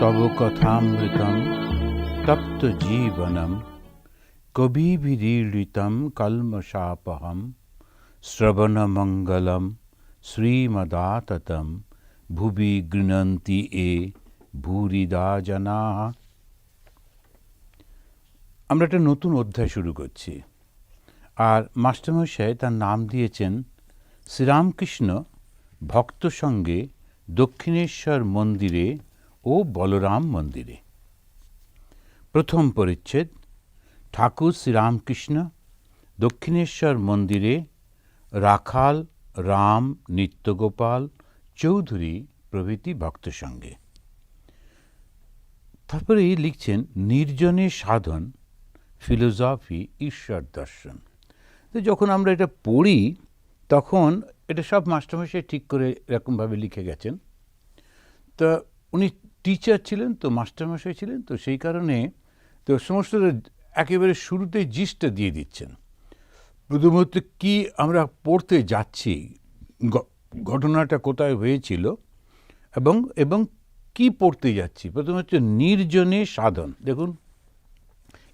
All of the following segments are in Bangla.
তব কথামৃতম তপ্ত জীবনম কবিভিরীড়িতম কলমশাপহম শ্রবণমঙ্গলম শ্রীমদাততম ভুবি গৃণন্তি এ ভূরিদা জনাঃ। আমরা একটা নতুন অধ্যায় শুরু করছি, আর মাস্টারমশাই তার নাম দিয়েছেন শ্রীরামকৃষ্ণ ভক্ত সঙ্গে দক্ষিণেশ্বর মন্দিরে ও বলরাম মন্দিরে। প্রথম পরিচ্ছেদ, ঠাকুর শ্রীরামকৃষ্ণ দক্ষিণেশ্বর মন্দিরে রাখাল, রাম, নিত্যগোপাল, চৌধুরী প্রভৃতি ভক্ত সঙ্গে। তারপরে লিখছেন নির্জনে সাধন, ফিলোসফি, ঈশ্বর দর্শন। তো যখন আমরা এটা পড়ি তখন এটা সব মাস্টারমশাই ঠিক করে এরকমভাবে লিখে গেছেন। তো উনি টিচার ছিলেন, তো মাস্টারমশাই ছিলেন, তো সেই কারণে তো সমস্ত একেবারে শুরুতেই জিস্টটা দিয়ে দিচ্ছেন। প্রথমত কি আমরা পড়তে যাচ্ছি, ঘটনাটা কোথায় হয়েছিল এবং কি পড়তে যাচ্ছি। প্রথম হচ্ছে নির্জনে সাধন। দেখুন,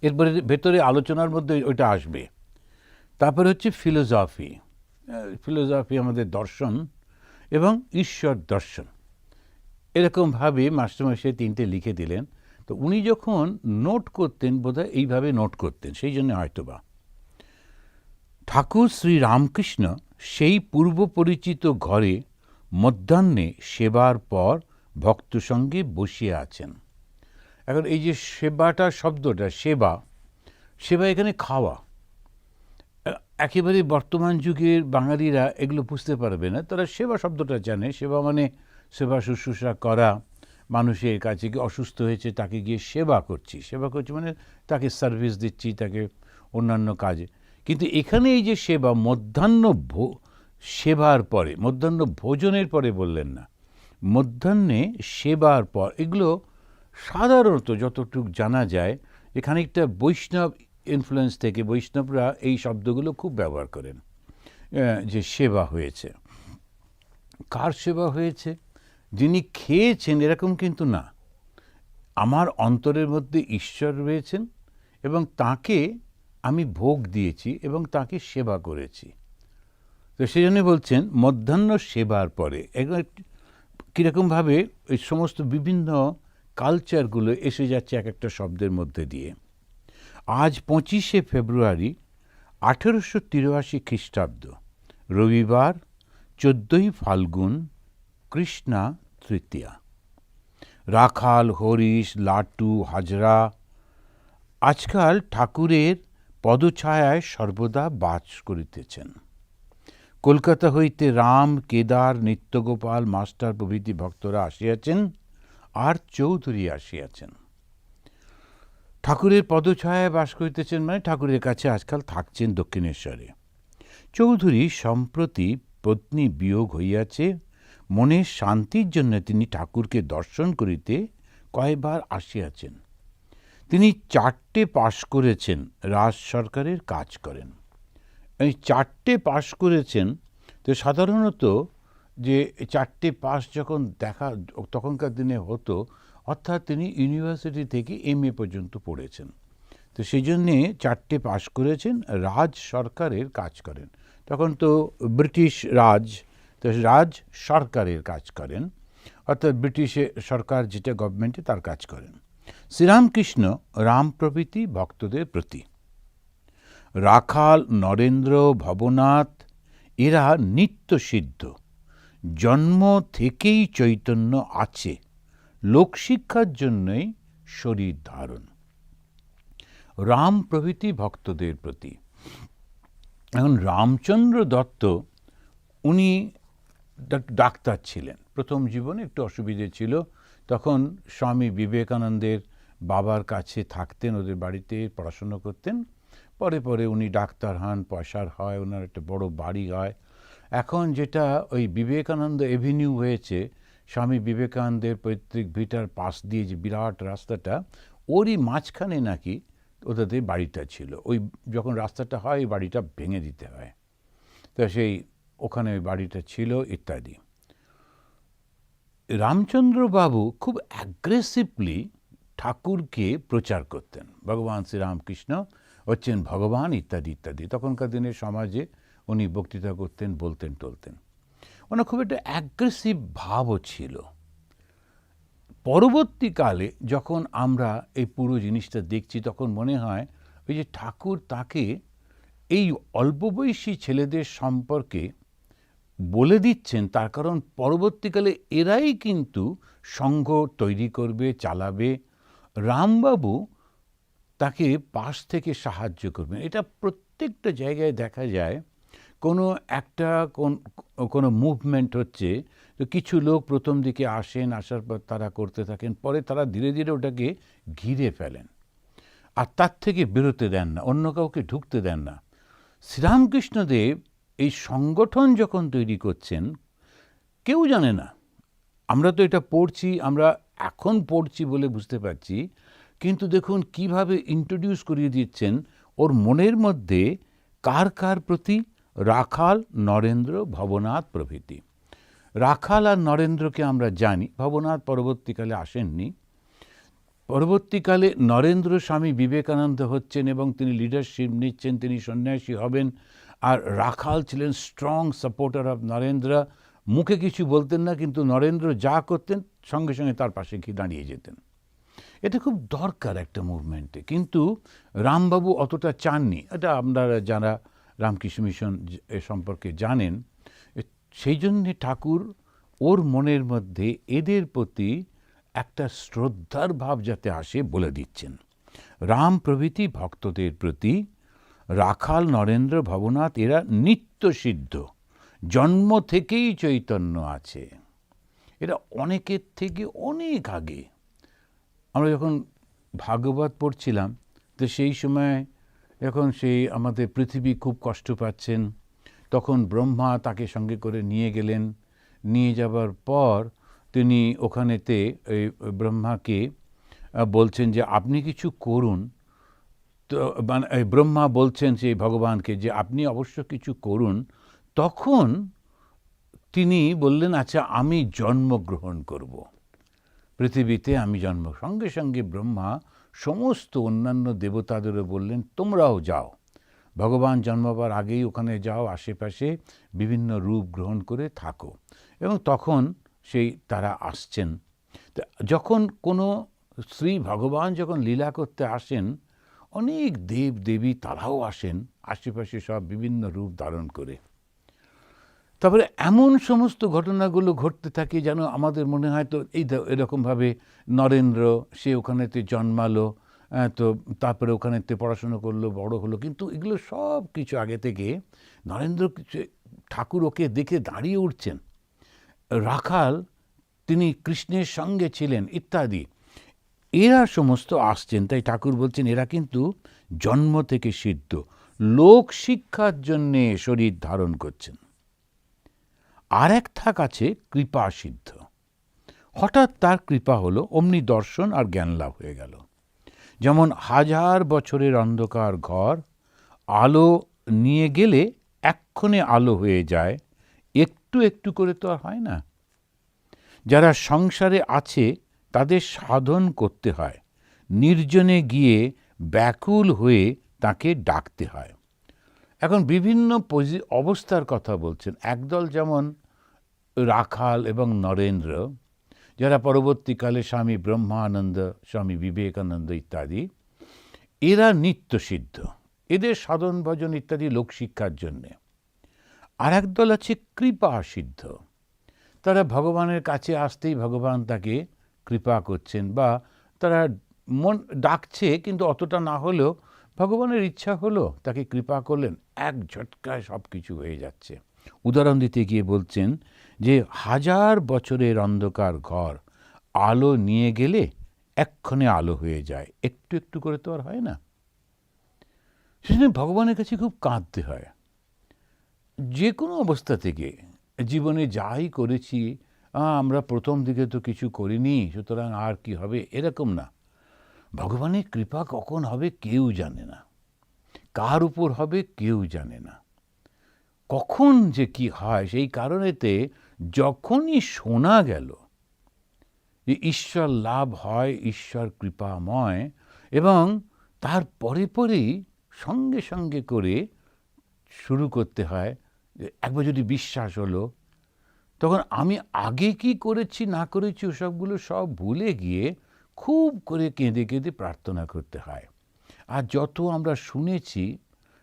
এরপরে ভেতরে আলোচনার মধ্যে ওইটা আসবে। তারপরে হচ্ছে ফিলোসফি, ফিলোসফি আমাদের দর্শন এবং ঈশ্বর দর্শন। এরকমভাবে মাস্টারমশাই তিনটে লিখে দিলেন। তো উনি যখন নোট করতেন বোধহয় এইভাবে নোট করতেন, সেই জন্য হয়তোবা ঠাকুর শ্রী রামকৃষ্ণ সেই পূর্ব পরিচিত ঘরে মধ্যাহ্নে সেবার পর ভক্ত সঙ্গে বসিয়ে আছেন। এখন এই যে সেবাটা শব্দটা, সেবা সেবা এখানে খাওয়া, একেবারে বর্তমান যুগের বাঙালিরা এগুলো বুঝতে পারবে না। তারা সেবা শব্দটা জানে। সেবা মানে সেবা শুশ্রূষা করা, মানুষের কাছে গিয়ে অসুস্থ হয়েছে তাকে গিয়ে সেবা করছি, সেবা করছি মানে তাকে সার্ভিস দিচ্ছি, তাকে অন্যান্য কাজে। কিন্তু এখানে এই যে সেবা, মধ্যাহ্ন সেবার পরে, মধ্যাহ্ন ভোজনের পরে বললেন না, মধ্যাহ্নে সেবার পর, এগুলো সাধারণত যতটুকু জানা যায় খানিকটা বৈষ্ণব ইনফ্লুয়েন্স থেকে বৈষ্ণবরা এই শব্দগুলো খুব ব্যবহার করেন, যে সেবা হয়েছে। কার সেবা হয়েছে? যিনি খেয়েছেন এরকম কিন্তু না, আমার অন্তরের মধ্যে ঈশ্বর রয়েছেন এবং তাকে আমি ভোগ দিয়েছি এবং তাকে সেবা করেছি। তো সেই জন্য বলছেন মধ্যাহ্ন সেবার পরে। কীরকমভাবে এই সমস্ত বিভিন্ন কালচারগুলো এসে যাচ্ছে এক একটা শব্দের মধ্যে দিয়ে। আজ 25শে ফেব্রুয়ারি 1883 খ্রিস্টাব্দ, রবিবার, 14ই ফাল্গুন, কৃষ্ণা তৃতীয়া। রাখাল, হরিশ, লাটু, হাজরা আজকাল ঠাকুরের পদছায়ায় সর্বদা বাস করিতেছেন। কলকাতা হইতে রাম, কেদার, নিত্যগোপাল, মাস্টার প্রভৃতি ভক্তরা আসিয়াছেন, আর চৌধুরী আসিয়াছেন। ঠাকুরের পদছায়ায় বাস করিতেছেন মানে ঠাকুরের কাছে আজকাল থাকছেন দক্ষিণেশ্বরে। চৌধুরী সম্প্রতি পত্নী বিয়োগ হইয়াছে, মনের শান্তির জন্য তিনি ঠাকুরকে দর্শন করিতে কয়েকবার আসিয়াছেন। তিনি 4টে পাশ করেছেন, রাজ সরকারের কাজ করেন। এই 4টে পাশ করেছেন। তো সাধারণত যে 4টে পাস যখন দেখা তখনকার দিনে হতো, অর্থাৎ তিনি ইউনিভার্সিটি থেকে MA পর্যন্ত পড়েছেন। তো সেই জন্যে 4টে পাশ করেছেন, রাজ সরকারের কাজ করেন। তখন তো ব্রিটিশ রাজ, তো রাজ সরকারের কাজ করেন, অর্থাৎ ব্রিটিশের সরকার যেটা গভর্নমেন্টে তার কাজ করেন। শ্রীরামকৃষ্ণ রাম প্রভৃতি ভক্তদের প্রতি। রাখাল, নরেন্দ্র, ভবনাথ এরা নিত্য সিদ্ধ, জন্ম থেকেই চৈতন্য আছে, লোকশিক্ষার জন্যই শরীর ধারণ। রাম প্রভৃতি ভক্তদের প্রতি। এখন রামচন্দ্র দত্ত উনি ডাক্তার ছিলেন। প্রথম জীবনে একটু অসুবিধে ছিল, তখন স্বামী বিবেকানন্দের বাবার কাছে থাকতেন, ওদের বাড়িতে পড়াশুনো করতেন। পরে পরে উনি ডাক্তার হন, পয়সার হয়, ওনার একটা বড় বাড়ি হয়। এখন যেটা ওই বিবেকানন্দ এভিনিউ হয়েছে, স্বামী বিবেকানন্দের পৈতৃক ভিটার পাশ দিয়ে যে বিরাট রাস্তাটা, ওরই মাঝখানে নাকি ওদের বাড়িটা ছিল। ওই যখন রাস্তাটা হয় ওই বাড়িটা ভেঙে দিতে হয়, তো সেই ওখানে ওই বাড়িটা ছিল ইত্যাদি। রামচন্দ্রবাবু খুব অ্যাগ্রেসিভলি ঠাকুরকে প্রচার করতেন, ভগবান শ্রীরামকৃষ্ণ হচ্ছেন ভগবান ইত্যাদি ইত্যাদি। তখনকার দিনের সমাজে উনি বক্তৃতা করতেন, বলতেন টলতেন। ওনার খুব একটা অ্যাগ্রেসিভ ভাবও ছিল। পরবর্তীকালে যখন আমরা এই পুরো জিনিসটা দেখছি, তখন মনে হয় ওই যে ঠাকুর তাকে এই অল্প বয়সী ছেলেদের সম্পর্কে বলে দিচ্ছেন, তার কারণ পরবর্তীকালে এরাই কিন্তু সংঘ তৈরি করবে, চালাবে। রামবাবু তাকে পাশ থেকে সাহায্য করবেন। এটা প্রত্যেকটা জায়গায় দেখা যায়। কোনো একটা কোনো মুভমেন্ট হচ্ছে, তো কিছু লোক প্রথম দিকে আসেন, আসার পর তারা করতে থাকেন, পরে তারা ধীরে ধীরে ওটাকে ঘিরে ফেলেন আর তার থেকে বেরোতে দেন না, অন্য কাউকে ঢুকতে দেন না। শ্রীরামকৃষ্ণদেব এই সংগঠন যখন তৈরি করছেন, কেউ জানে না। আমরা তো এটা পড়ছি, আমরা এখন পড়ছি বলে বুঝতে পারছি, কিন্তু দেখুন কিভাবে ইন্ট্রোডিউস করিয়ে দিচ্ছেন ওর মনের মধ্যে কার কার প্রতি, রাখাল, নরেন্দ্র, ভবনাথ প্রভৃতি। রাখাল আর নরেন্দ্রকে আমরা জানি, ভবনাথ পরবর্তীকালে আসেননি। পরবর্তীকালে নরেন্দ্র স্বামী বিবেকানন্দ হচ্ছেন এবং তিনি লিডারশিপ নিচ্ছেন, তিনি সন্ন্যাসী হবেন। আর রাখাল ছিলেন স্ট্রং সাপোর্টার অফ নরেন্দ্র, মুখে কিছু বলতেন না, কিন্তু নরেন্দ্র যা করতেন সঙ্গে সঙ্গে তার পাশে গিয়ে দাঁড়িয়ে যেতেন। এটা খুব দরকার একটা মুভমেন্টে, কিন্তু রামবাবু অতটা চাননি। এটা আপনারা যারা রামকৃষ্ণ মিশন এ সম্পর্কে জানেন, সেই জন্যে ঠাকুর ওর মনের মধ্যে এদের প্রতি একটা শ্রদ্ধার ভাব যাতে আসে বলে দিচ্ছেন। রাম প্রভৃতি ভক্তদের প্রতি রাখাল, নরেন্দ্র, ভবনাথ এরা নিত্য সিদ্ধ, জন্ম থেকেই চৈতন্য আছে। এরা অনেকের থেকে অনেক আগে। আমরা যখন ভাগবত পড়ছিলাম, তো সেই সময় যখন সেই আমাদের পৃথিবী খুব কষ্ট পাচ্ছেন, তখন ব্রহ্মা তাকে সঙ্গে করে নিয়ে গেলেন। নিয়ে যাবার পর তিনি ওখানেতে এই ব্রহ্মাকে বলছেন যে আপনি কিছু করুন। তো মানে ব্রহ্মা বলছেন সেই ভগবানকে যে আপনি অবশ্য কিছু করুন। তখন তিনি বললেন, আচ্ছা আমি জন্মগ্রহণ করব, পৃথিবীতে আমি জন্ম। সঙ্গে সঙ্গে ব্রহ্মা সমস্ত অন্যান্য দেবতাদেরও বললেন তোমরাও যাও, ভগবান জন্মাবার আগেই ওখানে যাও, আশেপাশে বিভিন্ন রূপ গ্রহণ করে থাকো। এবং তখন সেই তারা আসছেন। যখন কোনো শ্রী ভগবান যখন লীলা করতে আসেন, অনেক দেব দেবী তারাও আসেন আশেপাশে সব বিভিন্ন রূপ ধারণ করে। তারপরে এমন সমস্ত ঘটনাগুলো ঘটতে থাকে যেন আমাদের মনে হয় তো এরকমভাবে নরেন্দ্র সে ওখানেতে জন্মালো, তো তারপরে ওখানেতে পড়াশুনো করলো, বড় হলো, কিন্তু এগুলো সব কিছু আগে থেকে নরেন্দ্র ঠাকুর ওকে দেখে দাঁড়িয়ে উঠছেন। রাখাল তিনি কৃষ্ণের সঙ্গে ছিলেন ইত্যাদি, এরা সমস্ত আসছেন। তাই ঠাকুর বলছেন এরা কিন্তু জন্ম থেকে সিদ্ধ, লোক শিক্ষার জন্যে শরীর ধারণ করছেন। আর এক থাক আছে কৃপা সিদ্ধ। হঠাৎ তার কৃপা হলো, অমনি দর্শন আর জ্ঞান লাভ হয়ে গেল। যেমন 1000 বছরের অন্ধকার ঘর আলো নিয়ে গেলে এক্ষণে আলো হয়ে যায়, একটু একটু করে তো আর হয় না। যারা সংসারে আছে তাদের সাধন করতে হয়, নির্জনে গিয়ে ব্যাকুল হয়ে তাকে ডাকতে হয়। এখন বিভিন্ন অবস্থার কথা বলছেন। একদল যেমন রাখাল এবং নরেন্দ্র, যারা পরবর্তীকালে স্বামী ব্রহ্মানন্দ, স্বামী বিবেকানন্দ ইত্যাদি, এরা নিত্যসিদ্ধ, এদের সাধন ভজন ইত্যাদি লোকশিক্ষার জন্যে। আর একদল আছে কৃপা সিদ্ধ, তারা ভগবানের কাছে আসতেই ভগবান তাকে কৃপা করছেন, বা তারা মন ডাকছে কিন্তু অতটা না হলেও ভগবানের ইচ্ছা হলো তাকে কৃপা করলেন, এক ঝটকায় সব কিছু হয়ে যাচ্ছে। উদাহরণ দিতে গিয়ে বলছেন যে 1000 বছরের অন্ধকার ঘর আলো নিয়ে গেলে এক্ষণে আলো হয়ে যায়, একটু একটু করে তো আর হয় না। সেজন্য ভগবানের কাছে খুব কাঁদতে হয়। যে কোনো অবস্থা থেকে জীবনে যাই করেছি, আমরা প্রথম দিকে তো কিছু করিনি, সুতরাং আর কি হবে, এরকম না। ভগবানের কৃপা কখন হবে কেউ জানে না, কার উপর হবে কেউ জানে না, কখন যে কি হয়। সেই কারণেতে যখনই শোনা গেল যে ঈশ্বর লাভ হয় ঈশ্বর কৃপাময়, এবং তার পরেই সঙ্গে সঙ্গে করে শুরু করতে হয়। একবার যদি বিশ্বাস হলো, তখন আমি আগে কি করেছি না করেছি ওসবগুলো সব ভুলে গিয়ে খুব করে কেঁদে কেঁদে প্রার্থনা করতে হয়। আর যত আমরা শুনেছি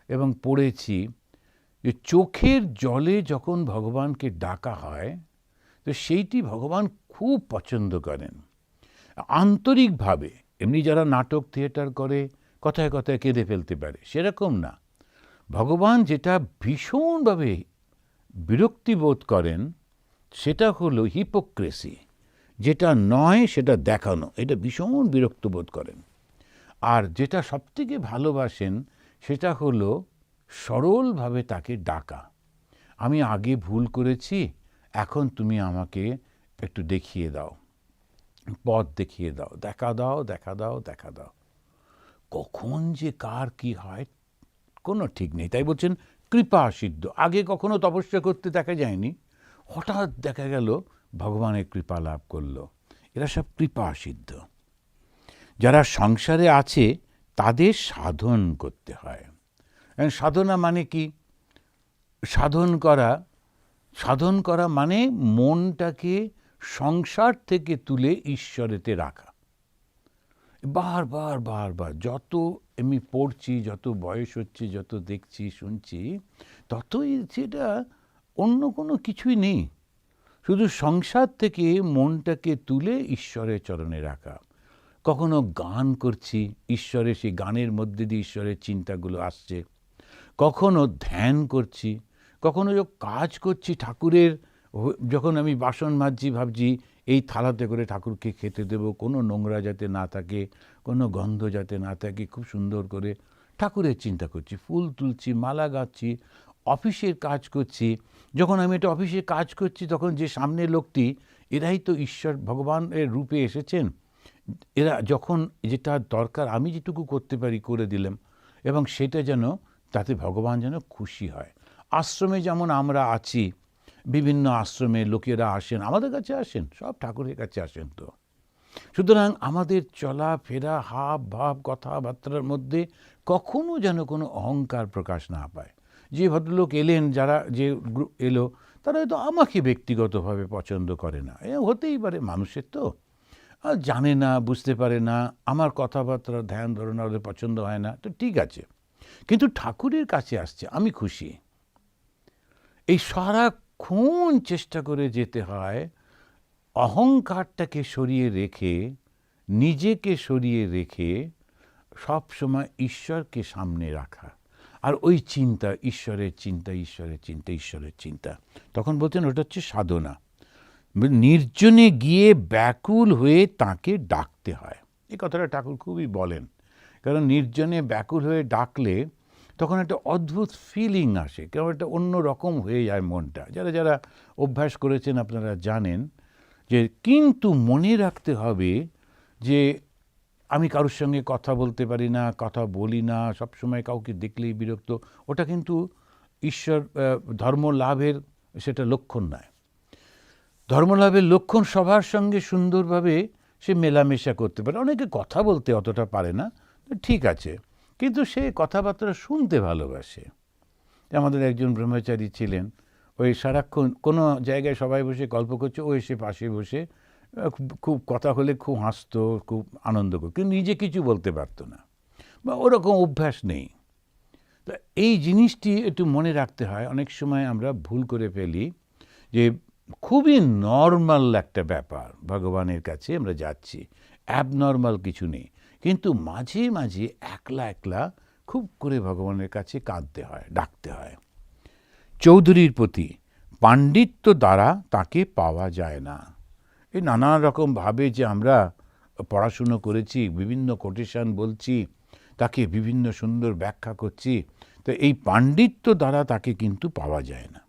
এবং পড়েছি যে চোখের জলে যখন ভগবানকে ডাকা হয়, তো সেইটি ভগবান খুব পছন্দ করেন আন্তরিকভাবে। এমনি যারা নাটক থিয়েটার করে কথায় কথায় কেঁদে ফেলতে পারে, সেরকম না। ভগবান যেটা ভীষণভাবে বিরক্তিবোধ করেন সেটা হলো হিপোক্রেসি, যেটা নয় সেটা দেখানো, এটা ভীষণ বিরক্ত বোধ করেন। আর যেটা সবথেকে ভালোবাসেন সেটা হলো সরলভাবে তাকে ডাকা। আমি আগে ভুল করেছি, এখন তুমি আমাকে একটু দেখিয়ে দাও, পথ দেখিয়ে দাও, দেখা দাও, দেখা দাও, দেখা দাও। কখন যে কার কি হয় কোনো ঠিক নেই। তাই বলছেন কৃপা সিদ্ধ। আগে কখনো তপস্যা করতে দেখা যায়নি, হঠাৎ দেখা গেল ভগবানের কৃপা লাভ করলো। এরা সব কৃপা সিদ্ধ। যারা সংসারে আছে তাদের সাধন করতে হয়। সাধনা মানে কি? সাধন করা মানে মনটাকে সংসার থেকে তুলে ঈশ্বরেতে রাখা। বারবার বারবার যত আমি পড়ছি, যত বয়স হচ্ছে, যত দেখছি শুনছি, ততই সেটা অন্য কোনো কিছুই নেই, শুধু সংসার থেকে মনটাকে তুলে ঈশ্বরের চরণে রাখা। কখনো গান করছি, ঈশ্বরের সেই গানের মধ্যে দিয়ে ঈশ্বরের চিন্তাগুলো আসছে। কখনো ধ্যান করছি, কখনো কাজ করছি ঠাকুরের, যখন আমি বাসন মাজছি ভাবছি এই থালাতে করে ঠাকুরকে খেতে দেব, কোনো নোংরা যাতে না থাকে, কোনো গন্ধ যাতে না থাকে, খুব সুন্দর করে ঠাকুরের চিন্তা করছি। ফুল তুলছি, মালা গাচ্ছি, অফিসের কাজ করছি। যখন আমি এটা অফিসে কাজ করছি তখন যে সামনের লোকটি, এরাই তো ঈশ্বর ভগবানের রূপে এসেছেন। এরা যখন যেটা দরকার আমি যেটুকু করতে পারি করে দিলাম, এবং সেটা যেন তাতে ভগবান যেন খুশি হয়। আশ্রমে যেমন আমরা আছি, বিভিন্ন আশ্রমে লোকেরা আসেন, আমাদের কাছে আসেন, সব ঠাকুরের কাছে আসেন। তো সুতরাং আমাদের চলা ফেরা, হাব ভাব, কথাবার্তার মধ্যে কখনো যেন কোনো অহংকার প্রকাশ না পায়। যে ভদ্রলোক এলেন, যারা যে এলো, তারা হয়তো আমাকে ব্যক্তিগতভাবে পছন্দ করে না, হতেই পারে, মানুষের তো জানে না, বুঝতে পারে না, আমার কথাবার্তা ধ্যান ধারণা ওদের পছন্দ হয় না, তো ঠিক আছে। কিন্তু ঠাকুরের কাছে আসছে, আমি খুশি। এই সারাক্ষণ চেষ্টা করে যেতে হয় অহংকারটাকে সরিয়ে রেখে, নিজেকে সরিয়ে রেখে সব সময় ঈশ্বরকে সামনে রাখা। আর ওই চিন্তা, ঈশ্বরের চিন্তা, ঈশ্বরের চিন্তা, ঈশ্বরের চিন্তা। তখন বলতেন ওটা হচ্ছে সাধনা। নির্জনে গিয়ে ব্যাকুল হয়ে তাকে ডাকতে হয়। এই কথাটা ঠাকুর খুবই বলেন, কারণ নির্জনে ব্যাকুল হয়ে ডাকলে তখন একটা অদ্ভুত ফিলিং আসে, কেমন একটা অন্য রকম হয়ে যায় মনটা। যারা যারা অভ্যাস করেছেন আপনারা জানেন যে, কিন্তু মনে রাখতে হবে যে আমি কারোর সঙ্গে কথা বলতে পারি না, কথা বলি না, সবসময় কাউকে দেখলেই বিরক্ত, ওটা কিন্তু ঈশ্বর ধর্ম লাভের সেটা লক্ষণ নয়। ধর্মলাভের লক্ষণ সবার সঙ্গে সুন্দরভাবে সে মেলামেশা করতে পারে। অনেকে কথা বলতে অতটা পারে না, ঠিক আছে, কিন্তু সে কথাবার্তা শুনতে ভালোবাসে। আমাদের একজন ব্রহ্মচারী ছিলেন, ওই সারাক্ষণ কোনো জায়গায় সবাই বসে গল্প করছে, ও এসে পাশে বসে খুব কথা হলে খুব হাসতো, খুব আনন্দ করত, কিন্তু নিজে কিছু বলতে পারতো না, বা ওরকম অভ্যাস নেই। তো এই জিনিসটি একটু মনে রাখতে হয়। অনেক সময় আমরা ভুল করে ফেলি যে খুবই নর্মাল একটা ব্যাপার, ভগবানের কাছে আমরা যাচ্ছি, অ্যাবনর্মাল কিছু নেই, কিন্তু মাঝে মাঝে একলা একলা খুব করে ভগবানের কাছে কাঁদতে হয়, ডাকতে হয়। চৌধুরীর প্রতি পাণ্ডিত্য দ্বারা তাকে পাওয়া যায় না। এই নানা রকম ভাবে যে আমরা পড়াশুনো করেছি, বিভিন্ন কোটেশন বলছি, তাকে বিভিন্ন সুন্দর ব্যাখ্যা করছি, তো এই পাণ্ডিত্য দ্বারা তাকে কিন্তু পাওয়া যায় না।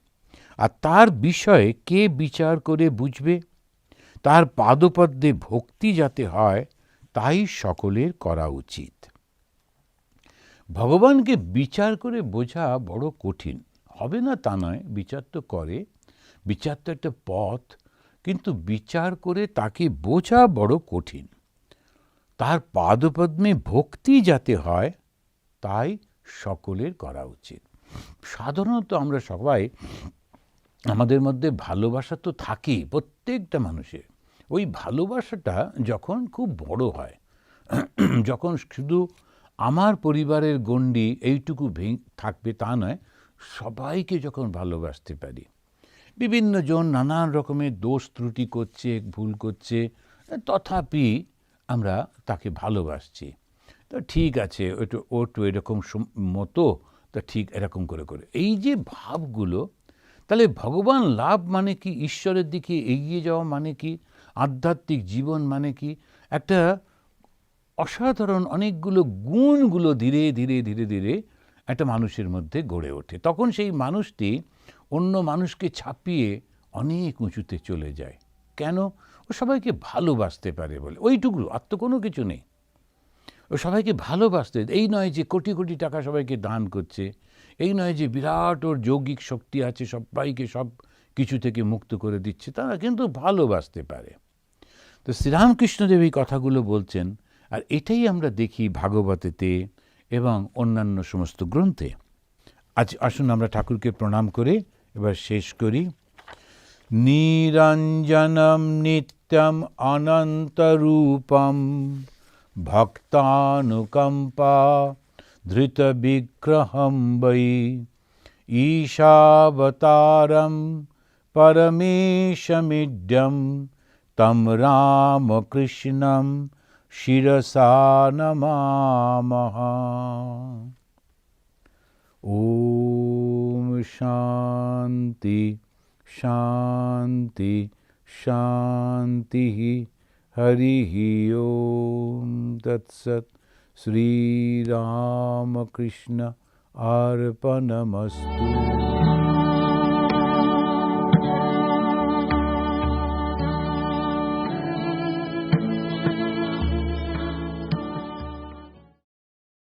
আর তার বিষয়ে কে বিচার করে বুঝবে? তার পাদপদ্মে ভক্তি যাতে হয় তাই সকলের করা উচিত। ভগবানকে বিচার করে বোঝা বড় কঠিন, হবে না তা নয়, বিচার তো করে, বিচার তো একটা পথ, কিন্তু বিচার করে তাকে বোঝা বড় কঠিন। তার পাদপদ্মে ভক্তি যাতে হয় তাই সকলের করা উচিত। সাধারণত আমরা সবাই, আমাদের মধ্যে ভালোবাসা তো থাকেই প্রত্যেকটা মানুষের। ওই ভালোবাসাটা যখন খুব বড় হয়, যখন শুধু আমার পরিবারের গণ্ডি এইটুকু থাকবে তা নয়, সবাইকে যখন ভালোবাসতে পারি, বিভিন্ন জন নানান রকমের দোষ ত্রুটি করছে, ভুল করছে, তথাপি আমরা তাকে ভালোবাসছি। তো ঠিক আছে, ও তো এরকম মতো, তা ঠিক এরকম করে করে এই যে ভাবগুলো, তাহলে ভগবান লাভ মানে কি, ঈশ্বরের দিকে এগিয়ে যাওয়া মানে কি, আধ্যাত্মিক জীবন মানে কি, একটা অসাধারণ অনেকগুলো গুণগুলো ধীরে ধীরে ধীরে ধীরে একটা মানুষের মধ্যে গড়ে ওঠে। তখন সেই মানুষটি অন্য মানুষকে ছাপিয়ে অনেক উঁচুতে চলে যায়। কেন? ও সবাইকে ভালোবাসতে পারে বলে, ওইটুকু, আর তো কোনো কিছু নেই। ও সবাইকে ভালোবাসতে, এই নয় যে কোটি কোটি টাকা সবাইকে দান করছে, এই নয় যে বিরাট ওর যৌগিক শক্তি আছে, সবাইকে সব কিছু থেকে মুক্ত করে দিচ্ছে, তারা কিন্তু ভালোবাসতে পারে। তো শ্রীরামকৃষ্ণদেব এই কথাগুলো বলছেন, আর এটাই আমরা দেখি ভাগবতেতে এবং অন্যান্য সমস্ত গ্রন্থে। আজ আসুন আমরা ঠাকুরকে প্রণাম করে এবার শেষ করি। নিরঞ্জনম নিত্যম অনন্তরূপম ভক্তানুকম্পা ধৃত বিগ্রহম বৈ ঈশাবতারম পরমেশমিড্যম তম রামকৃষ্ণম শিরসা নমামহ। ওম শান্তি শান্তি শান্তি। হরি ওম তৎসৎ। শ্রী রামকৃষ্ণ অর্পণমস্তু।